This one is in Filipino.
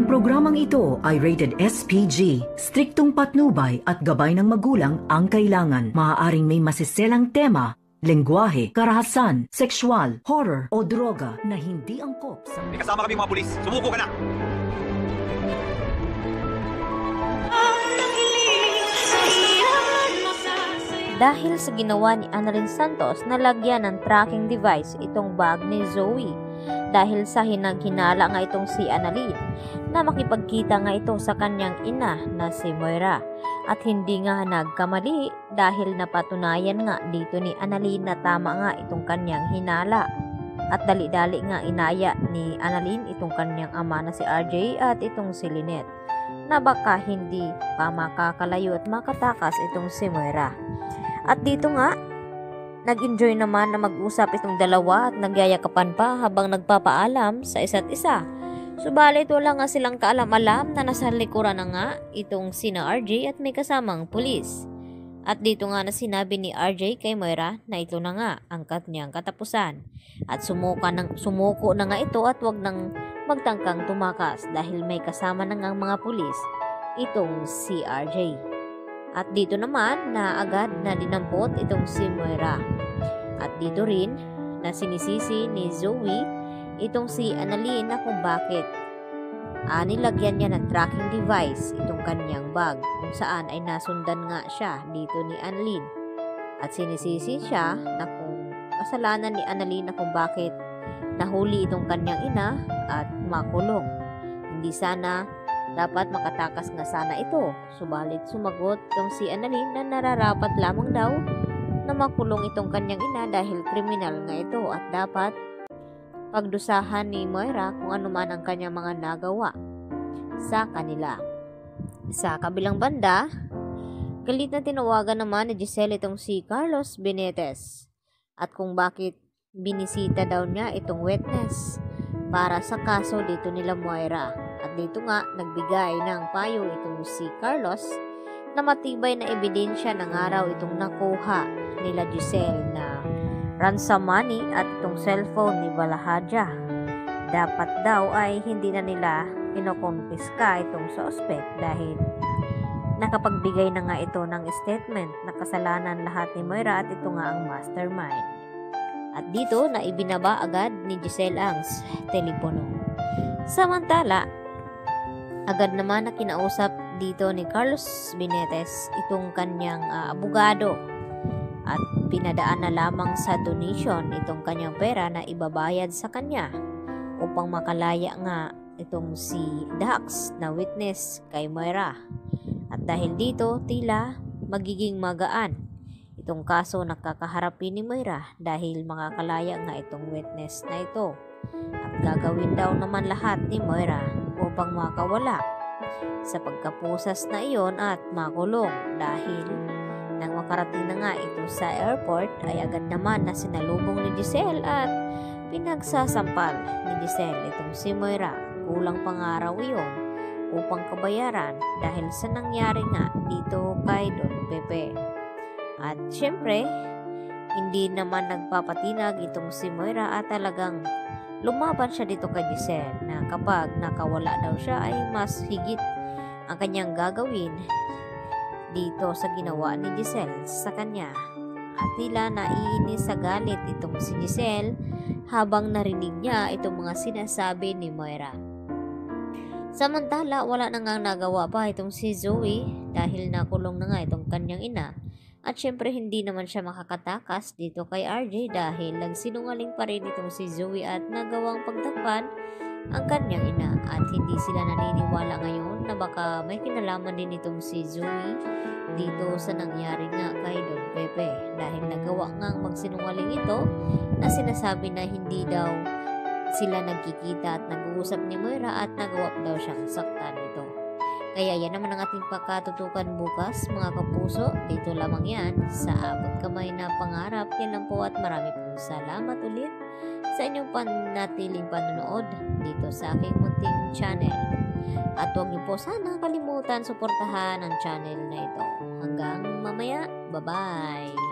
Ang programang ito ay rated SPG. Striktong patnubay at gabay ng magulang ang kailangan. Maaaring may masiselang tema, lengguwahe, karahasan, sexual, horror o droga na hindi angkop sa... May kasama kami mga pulis. Sumuko ka na! Dahil sa ginawa ni Annalyn Santos, nalagyan ng tracking device itong bag ni Zoe. Dahil sa hinaghinala nga itong si Annalyn na makipagkita nga ito sa kanyang ina na si Moira. At hindi nga nagkamali dahil napatunayan nga dito ni Annalyn na tama nga itong kanyang hinala. At dali-dali nga inaya ni Annalyn itong kanyang ama na si RJ at itong si Lynette na baka hindi pa makakalayo at makatakas itong si Moira. At dito nga, nag-enjoy naman na mag-usap itong dalawa at nagyayakapan pa habang nagpapaalam sa isa't isa. Subalit wala nga silang kaalam-alam na nasa likuran na nga itong sina RJ at may kasamang pulis. At dito nga na sinabi ni RJ kay Moira na ito na nga ang kanyang katapusan. At sumuko na nga ito at wag nang magtangkang tumakas dahil may kasama na nga mga pulis itong si RJ. At dito naman na agad na dinampot itong si Moira. At dito rin na sinisisi ni Zoe itong si Annalyn na kung bakit nilagyan niya ng tracking device itong kanyang bag kung saan ay nasundan nga siya dito ni Annalyn. At sinisisi siya na kung kasalanan ni Annalyn na kung bakit nahuli itong kanyang ina at makulong. Hindi sana dapat makatakas nga sana ito. Subalit sumagot itong si Annalyn na nararapat lamang daw na makulong itong kanyang ina dahil kriminal nga ito at dapat pagdusahan ni Moira kung ano man ang kanyang mga nagawa sa kanila. Sa kabilang banda, galit na tinawagan naman ni Giselle itong si Carlos Benitez at kung bakit binisita daw niya itong witness para sa kaso dito nila Moira. At dito nga, nagbigay ng payo itong si Carlos na matibay na ebidensya ng araw itong nakuha nila Giselle na ransom money at itong cellphone ni Balahadja. Dapat daw ay hindi na nila kinokonfiska itong suspect dahil nakapagbigay na nga ito ng statement na kasalanan lahat ni Moira at ito nga ang mastermind. At dito na ibinaba agad ni Giselle ang telepono. Samantala, agad naman na kinausap dito ni Carlos Benitez itong kanyang abogado at pinadaan na lamang sa donation itong kanyang pera na ibabayad sa kanya upang makalaya nga itong si Dax na witness kay Moira. At dahil dito, tila magiging magaan itong kaso na kakaharapin ni Moira dahil makakalaya nga itong witness na ito. At gagawin daw naman lahat ni Moira upang makawala sa pagkapusas na iyon at makulong dahil nang makarating na nga ito sa airport ay agad naman na sinalubong ni Giselle at pinagsasampal ni Giselle itong si Moira. Kulang pangaraw iyon upang kabayaran dahil sa nangyari nga dito kay Don Pepe. At syempre, hindi naman nagpapatinag itong si Moira at talagang lumaban siya dito kay Giselle na kapag nakawala daw siya ay mas higit ang kanyang gagawin dito sa ginawa ni Giselle sa kanya. At tila naiinis sa galit itong si Giselle habang narinig niya itong mga sinasabi ni Moira. Samantala, wala na nga nagawa pa itong si Zoe dahil nakulong na nga itong kanyang ina. At syempre hindi naman siya makakatakas dito kay RJ dahil nagsinungaling pa rin itong si Zoe at nagawang pagtakpan ang kanyang ina. At hindi sila naniniwala ngayon na baka may kinalaman din itong si Zoe dito sa nangyari nga kay Don Pepe dahil nagawa ngang magsinungaling ito na sinasabi na hindi daw sila nagkikita at nag-uusap ni Moira at nagawa daw siyang saktan ito. Kaya yan naman ang ating pagkatutukan bukas mga kapuso. Dito lamang yan sa Abot Kamay na Pangarap. Yan lang po at marami pong salamat ulit sa inyong panatiling panonood dito sa aking munting channel. At huwag niyo po sana kalimutan suportahan ang channel na ito. Hanggang mamaya, bye-bye!